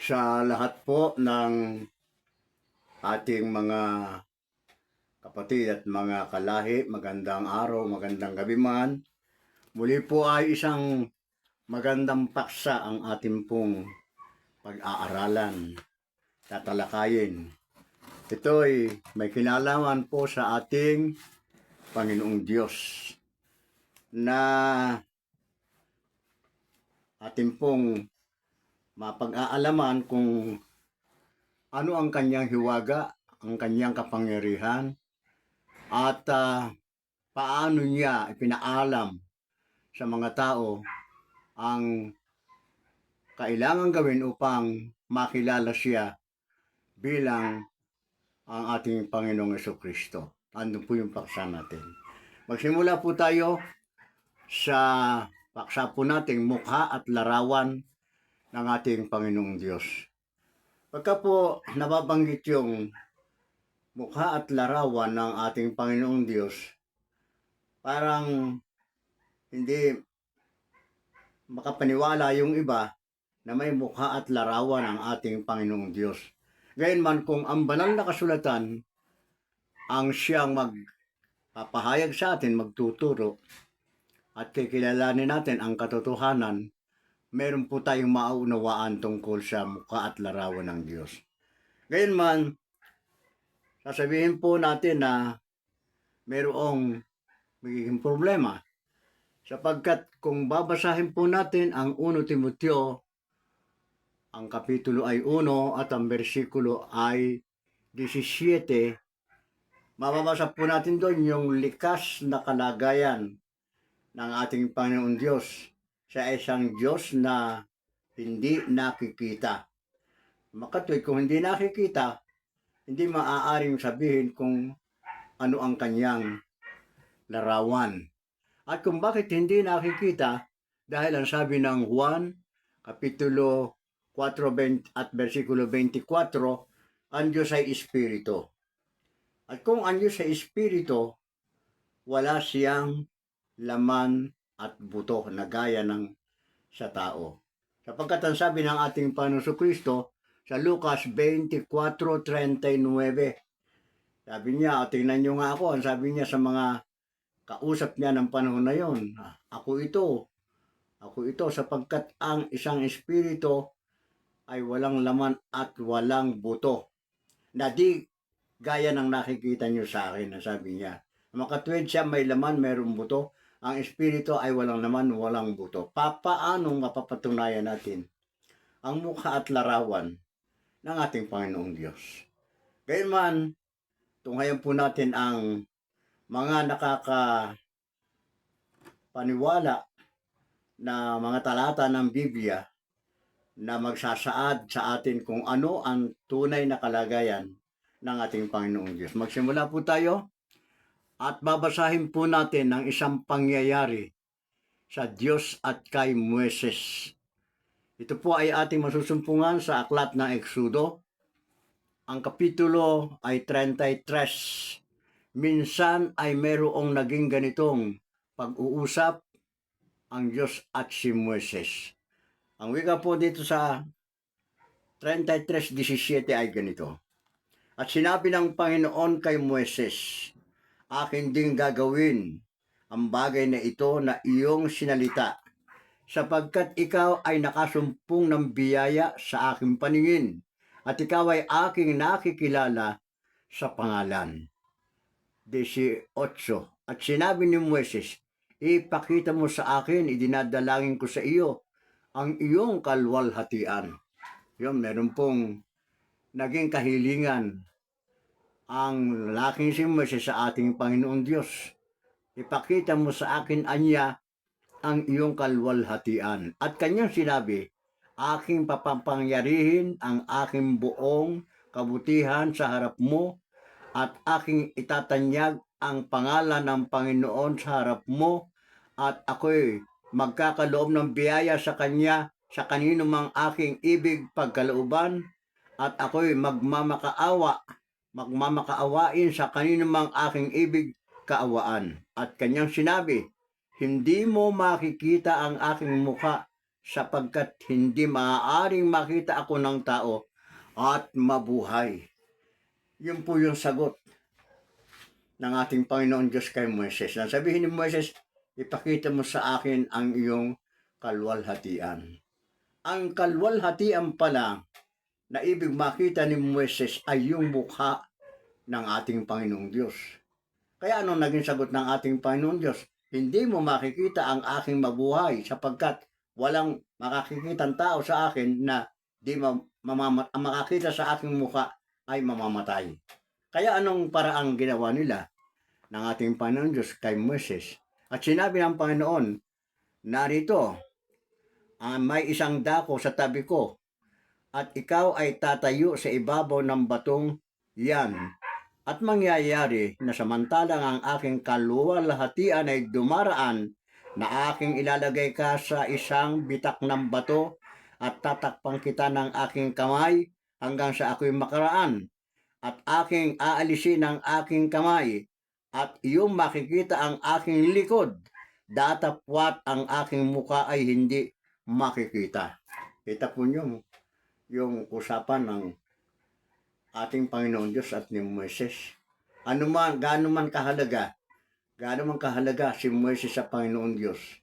Sa lahat po ng ating mga kapatid at mga kalahi, magandang araw, magandang gabi man. Muli po ay isang magandang paksa ang ating pong pag-aaralan, tatalakayin. Ito ay may kinalaman po sa ating Panginoong Diyos na ating pong mapag-aalaman kung ano ang kanyang hiwaga, ang kanyang kapangyarihan, at paano niya ipinaalam sa mga tao ang kailangan gawin upang makilala siya bilang ang ating Panginoong Jesucristo. Ano po yung paksa natin? Magsimula po tayo sa paksa po nating mukha at larawan ng ating Panginoong Diyos. Pagka po nababanggit yung mukha at larawan ng ating Panginoong Diyos, parang hindi makapaniwala yung iba na may mukha at larawan ang ating Panginoong Diyos. Gayunman kung ang banal na kasulatan ang siyang magpapahayag sa atin, magtuturo, at kikilalanin natin ang katotohanan, meron po tayong maunawaan tungkol sa mukha at larawan ng Diyos. Gayunman, sasabihin po natin na merong magiging problema sapagkat kung babasahin po natin ang 1 Timoteo, ang kapitulo ay 1 at ang bersikulo ay 17, mababasa po natin doon yung likas na kalagayan ng ating Panginoon Diyos sa isang Diyos na hindi nakikita. Makatwid, kung hindi nakikita, hindi maaaring sabihin kung ano ang kanyang larawan. At kung bakit hindi nakikita, dahil ang sabi ng Juan, kapitulo 4 at versikulo 24, ang Diyos ay Espiritu. At kung ang Diyos ay Espiritu, wala siyang laman at buto na gaya ng sa tao. Sapagkat ang sabi ng ating Panginoon Kristo sa Lucas 24:39, sabi niya, tingnan niyo nga ako, ang sabi niya sa mga kausap niya ng panahon na yon, ako ito sapagkat ang isang espiritu ay walang laman at walang buto, na di gaya ng nakikita niyo sa akin, sabi niya. Makatwid siya, may laman, mayroong buto. Ang espiritu ay walang laman, walang buto. Paano mapapatunayan natin ang mukha at larawan ng ating Panginoong Diyos? Gayunman, tunghayan po natin ang mga nakakapaniwala na mga talata ng Biblia na magsasaad sa atin kung ano ang tunay na kalagayan ng ating Panginoong Diyos. Magsimula po tayo at babasahin po natin ang isang pangyayari sa Diyos at kay Moises. Ito po ay ating masusumpungan sa aklat ng Eksodo. Ang kapitulo ay 33. Minsan ay merong naging ganitong pag-uusap ang Diyos at si Moises. Ang wika po dito sa 33:17 ay ganito. At sinabi ng Panginoon kay Moises, akin ding gagawin ang bagay na ito na iyong sinalita, sapagkat ikaw ay nakasumpong ng biyaya sa aking paningin, at ikaw ay aking nakikilala sa pangalan. 18. At sinabi ni Moises, ipakita mo sa akin, idinadalangin ko sa iyo, ang iyong kalwalhatian. Yun, meron pong naging kahilingan ang lalaking si Moises sa ating Panginoong Diyos. Ipakita mo sa akin, anya, ang iyong kalwalhatian. At kanyang sinabi, aking papapangyarihin ang aking buong kabutihan sa harap mo, at aking itatanyag ang pangalan ng Panginoon sa harap mo, at ako'y magkakaloob ng biyaya sa kanya sa kanino mang aking ibig pagkalooban, at ako'y magmamakaawain sa kanino mang aking ibig kaawaan. At kanyang sinabi, hindi mo makikita ang aking mukha sapagkat hindi maaaring makita ako ng tao at mabuhay. Yun po yung sagot ng ating Panginoon Diyos kay Moises. Sabihin ni Moises, ipakita mo sa akin ang iyong kalwalhatian. Ang kalwalhatian pala na ibig makita ni Moises ay yung mukha ng ating Panginoong Diyos. Kaya anong naging sagot ng ating Panginoong Diyos? Hindi mo makikita ang aking mabuhay sapagkat walang makakikitang tao sa akin na di makakita sa aking mukha ay mamamatay. Kaya anong paraang ginawa nila ng ating Panginoon Diyos kay Moises? At sinabi ng Panginoon, narito, may isang dako sa tabi ko at ikaw ay tatayo sa ibabaw ng batong yan. At mangyayari na samantalang ang aking kaluwalhatian ay dumaraan na aking ilalagay ka sa isang bitak ng bato at tatakpan kita ng aking kamay hanggang sa ako'y makaraan. At aking aalisin ang aking kamay at iyong makikita ang aking likod. Datapwat ang aking muka ay hindi makikita. Kita po niyo yung usapan ng ating Panginoon Diyos at ni Moises. Gaano man kahalaga si Moises sa Panginoon Diyos,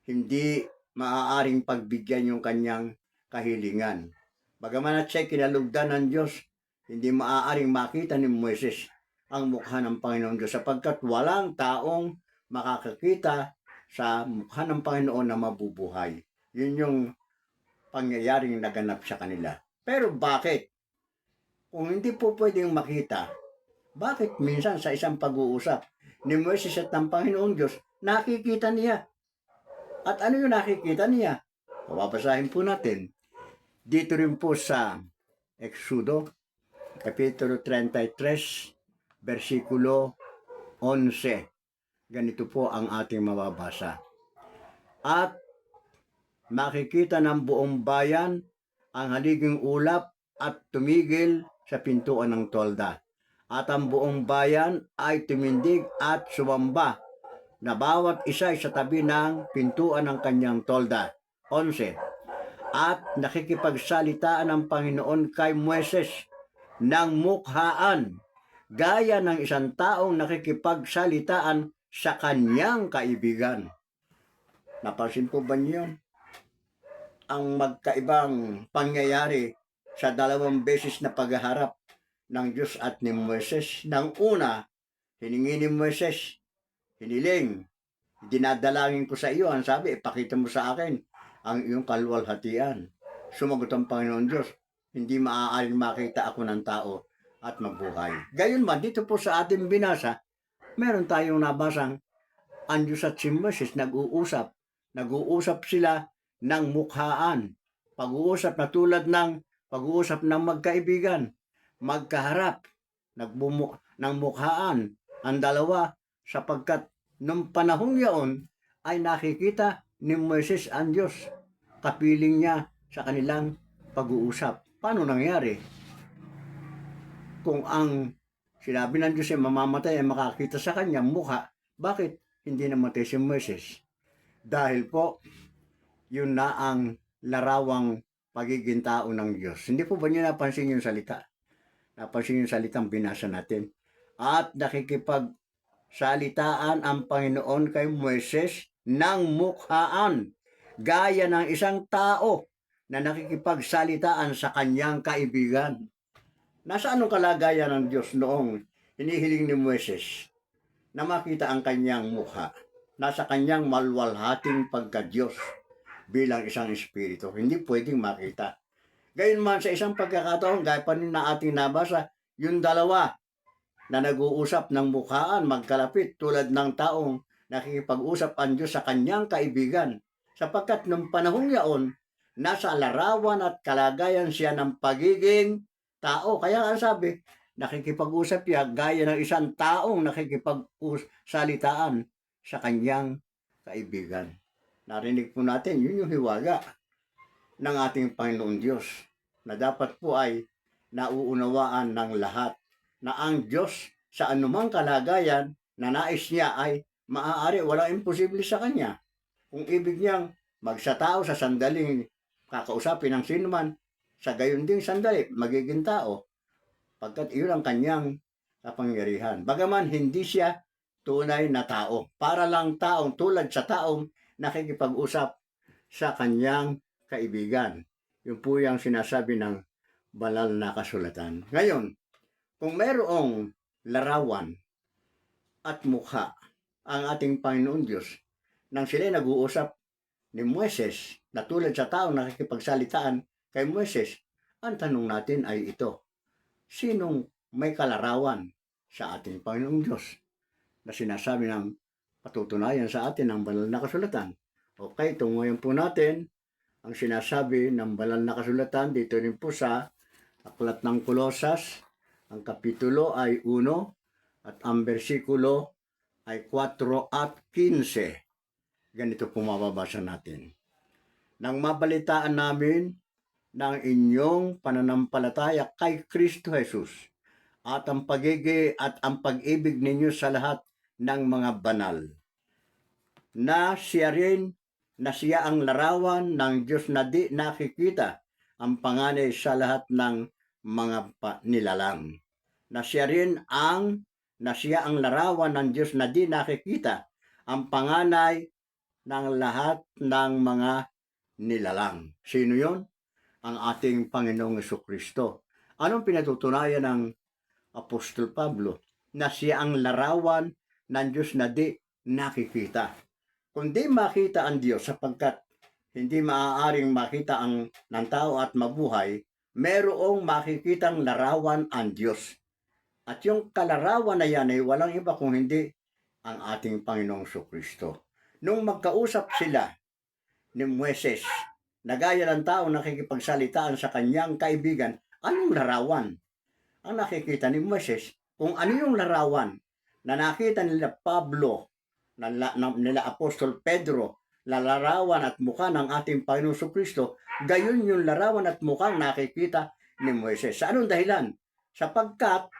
hindi maaaring pagbigyan yung kanyang kahilingan. Bagaman at siya'y kinalugdan ng Diyos, hindi maaaring makita ni Moises ang mukha ng Panginoon Diyos sapagkat walang taong makakakita sa mukha ng Panginoon na mabubuhay. Yun yung pangyayaring naganap sa kanila. Pero bakit? Kung hindi po pwedeng makita, bakit minsan sa isang pag-uusap ni Moises at ng Panginoong Diyos, nakikita niya? At ano yung nakikita niya? Pababasahin po natin. Dito rin po sa Exodo, Kapitulo 33, versikulo 11. Ganito po ang ating mababasa. At makikita ng buong bayan ang haliging ulap at tumigil sa pintuan ng tolda. At ang buong bayan ay tumindig at sumamba na bawat isa ay sa tabi ng pintuan ng kanyang tolda. 11. At nakikipagsalitaan ang Panginoon kay Moises ng mukhaan, gaya ng isang taong nakikipagsalitaan sa kanyang kaibigan. Napansin po ba niyo ang magkaibang pangyayari sa dalawang beses na paghaharap ng Diyos at ni Moises? Nang una, hiningi ni Moises, hiniling, dinadalangin ko sa iyo, ang sabi, ipakita mo sa akin ang iyong kaluwalhatian. Sumagot ang Panginoon Diyos, hindi maaaring makita ako ng tao at mabuhay. Gayunman, dito po sa ating binasa, meron tayong nabasang ang Diyos at si Moises nag-uusap sila ng mukhaan. Pag-uusap na tulad ng pag-uusap ng magkaibigan, magkaharap, ng mukhaan ang dalawa sapagkat nung panahong yaon ay nakikita ni Moises ang Diyos. Kapiling niya sa kanilang pag-uusap. Paano nangyari? Kung ang sinabi ng Diyos ay mamamatay ay makakita sa kanyang mukha, bakit hindi namatay si Moises? Dahil po, yun na ang larawang pagiging tao ng Diyos. Hindi po ba niyo napansin yung salita? Napansin yung salitang binasa natin? At nakikipagsalitaan ang Panginoon kay Moises ng mukhaan, gaya ng isang tao na nakikipagsalitaan sa kanyang kaibigan. Nasa anong kalagayan ng Diyos noong hinihiling ni Moises na makita ang kanyang mukha? Nasa kanyang malwalhating pagka-Diyos bilang isang espiritu. Hindi pwedeng makita. Gayunman sa isang pagkakataon, gaya pa rin na ating nabasa, yung dalawa na nag-uusap ng mukhaan magkalapit tulad ng taong nakikipag-usap ang Diyos sa kanyang kaibigan. Sapagkat nung panahong yaon, nasa larawan at kalagayan siya ng pagiging tao. Kaya ang sabi, nakikipag-usap siya gaya ng isang taong nakikipagsalitaan sa kanyang kaibigan. Narinig po natin, yun yung hiwaga ng ating Panginoon Diyos na dapat po ay nauunawaan ng lahat na ang Diyos sa anumang kalagayan na nais niya ay maaari, walang imposible sa Kanya. Kung ibig niyang Magsatao sa sandaling kakausapin ng sinuman, sa gayon ding sandali, magiging tao, pagkat iyon ang kanyang kapangyarihan. Bagaman hindi siya tunay na tao, para lang taong tulad sa taong nakikipag-usap sa kanyang kaibigan. Yun po yung sinasabi ng banal na kasulatan. Ngayon, kung mayroong larawan at mukha ang ating Panginoon Diyos nang sila nag-uusap ni Moises na tulad sa taong nakikipagsalitaan kay Moises, ang tanong natin ay ito: sinong may kalarawan sa ating Panginoong Diyos na sinasabi ng patutunayan sa atin ng banal na kasulatan? Okay, tunguhin po natin ang sinasabi ng banal na kasulatan dito rin po sa Aklat ng Kolosas. Ang kapitulo ay 1 at ang bersikulo ay 4 at 15. Ganito po mababasa natin. Nang mabalitaan namin ng inyong pananampalataya kay Kristo Jesus at ang pag-ibig ninyo sa lahat ng mga banal, na siya ang larawan ng Diyos na di nakikita, ang panganay sa lahat ng mga nilalang. Na siya ang larawan ng Diyos na di nakikita, ang panganay ng lahat ng mga nilalang. Sino yon? Ang ating Panginoong Jesucristo. Anong pinatutunayan ng Apostol Pablo? Na siya ang larawan ng Diyos na di nakikita. Kung di makita ang Diyos, sapagkat hindi maaaring makita ng tao at mabuhay, merong makikitang larawan ang Diyos. At yung kalarawan na yan ay walang iba kung hindi ang ating Panginoong Jesucristo. Nung magkausap sila ni Moises, na gaya ng tao nakikipagsalitaan sa kanyang kaibigan, anong larawan ang nakikita ni Moises? Kung ano yung larawan na nakita nila Pablo, nila Apostol Pedro, na larawan at mukha ng ating Panginoong Jesucristo, gayon yung larawan at mukhang nakikita ni Moises. Sa anong dahilan? Sapagkat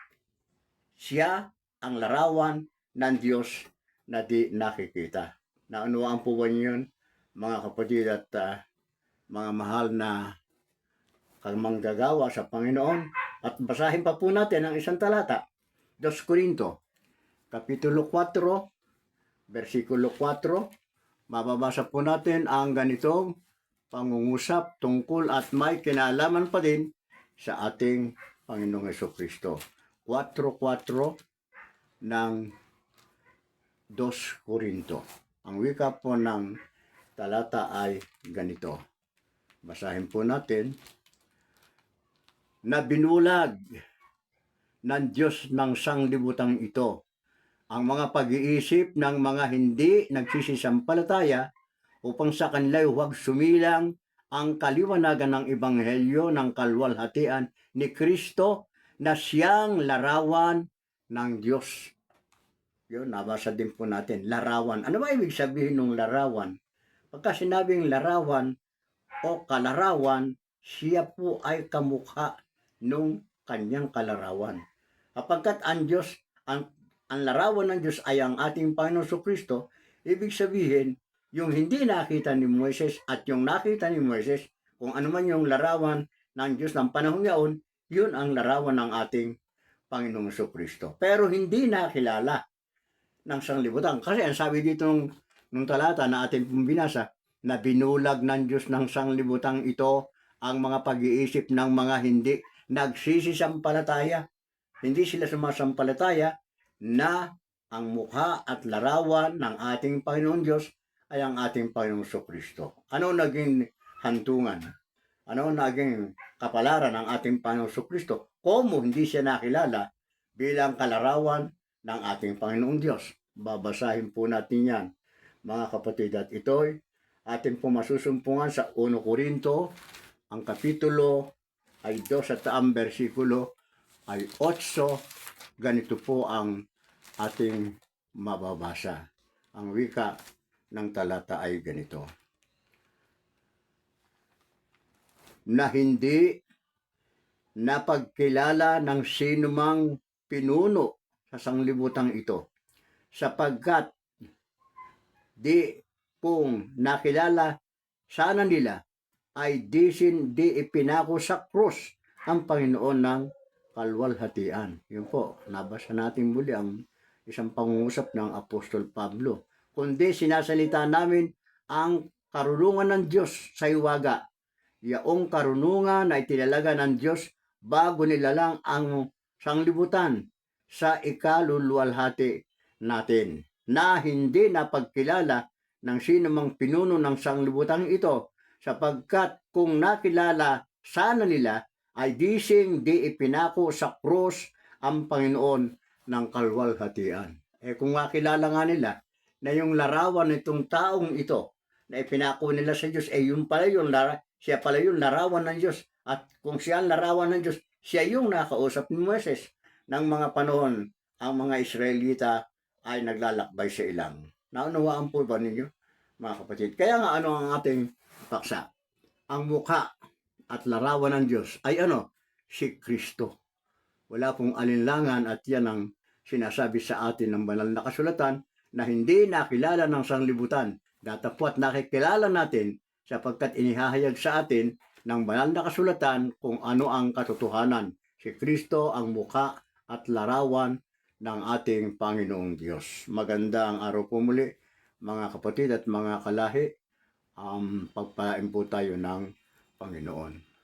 siya ang larawan ng Diyos na di nakikita. Naunawaan po ba yun, mga kapatid at mga mahal na manggagawa sa Panginoon? At basahin pa po natin ang isang talata, 2 Korinto, kapitulo 4, versikulo 4. Mababasa po natin ang ganitong pangungusap tungkol at may kinalaman pa din sa ating Panginoong Jesucristo. 4:4 ng 2 Korinto. Ang wika po ng talata ay ganito. Basahin po natin. Na binulag ng Diyos ng sanglibutang ito ang mga pag-iisip ng mga hindi nagsisisampalataya upang sa kanila huwag sumilang ang kaliwanagan ng ebanghelyo ng kalwalhatian ni Kristo na siyang larawan ng Diyos. Yun, nabasa din po natin, larawan. Ano ba ibig sabihin ng larawan? Pagka sinabing larawan o kalarawan, siya po ay kamukha nung kanyang kalarawan. Kapagkat ang Diyos, ang larawan ng Diyos ay ang ating Panginoon Jesucristo, ibig sabihin, yung hindi nakita ni Moises at yung nakita ni Moises, kung ano man yung larawan ng Diyos ng panahon yaon, yun ang larawan ng ating Panginoong Jesucristo. Pero hindi nakilala ng sanglibutan. Kasi ang sabi dito nung talata na ating binasa, na binulag ng Diyos ng sanglibutang ito ang mga pag-iisip ng mga hindi nagsisisampalataya. Hindi sila sumasampalataya na ang mukha at larawan ng ating Panginoon Diyos ay ang ating Panginoong Jesucristo. Ano naging hantungan? Ano naging kapalaran ng ating Panginoong Jesucristo? Kung hindi siya nakilala bilang kalarawan ng ating Panginoong Diyos. Babasahin po natin yan, mga kapatid. At ito'y atin po masusumpungan sa 1 Korinto, ang kapitulo ay 2 at ang bersikulo ay 8. Ganito po ang ating mababasa. Ang wika ng talata ay ganito. Na hindi napagkilala ng sinumang pinuno sa sanglibutang ito, sapagkat di pong nakilala sana nila ay di ipinako sa krus ang Panginoon ng kalwalhatian. Yun po, nabasa natin muli ang isang pangungusap ng Apostol Pablo. Kundi sinasalita namin ang karunungan ng Diyos sa iwaga. Yaong karunungan na itinalaga ng Diyos bago nilalang ang sanglibutan sa ikaluluwalhati natin, na hindi napagkilala ng sino mang pinuno ng sanglibutan ito, sapagkat kung nakilala sana nila ay di ipinako sa krus ang Panginoon ng kalwalhatian. Kung makilala nga nila na yung larawan nitong taong ito na ipinako nila sa Diyos, siya pala yung larawan ng Diyos. At kung siya ang larawan ng Diyos, siya yung nakausap ni Moises ng mga panahon ang mga Israelita ay naglalakbay sa ilang. Naunawaan po ba ninyo, mga kapatid? Kaya nga ano ang ating paksa? Ang mukha at larawan ng Diyos ay si Kristo. Wala pong alinlangan, at yan ang sinasabi sa atin ng banal na kasulatan na hindi nakilala ng sanglibutan. Datapwat nakikilala natin sapagkat inihahayag sa atin ng banal na kasulatan kung ano ang katotohanan. Si Kristo ang mukha at larawan ng ating Panginoong Diyos. Magandang araw po muli, mga kapatid at mga kalahi. Pagpalain po tayo ng Panginoon.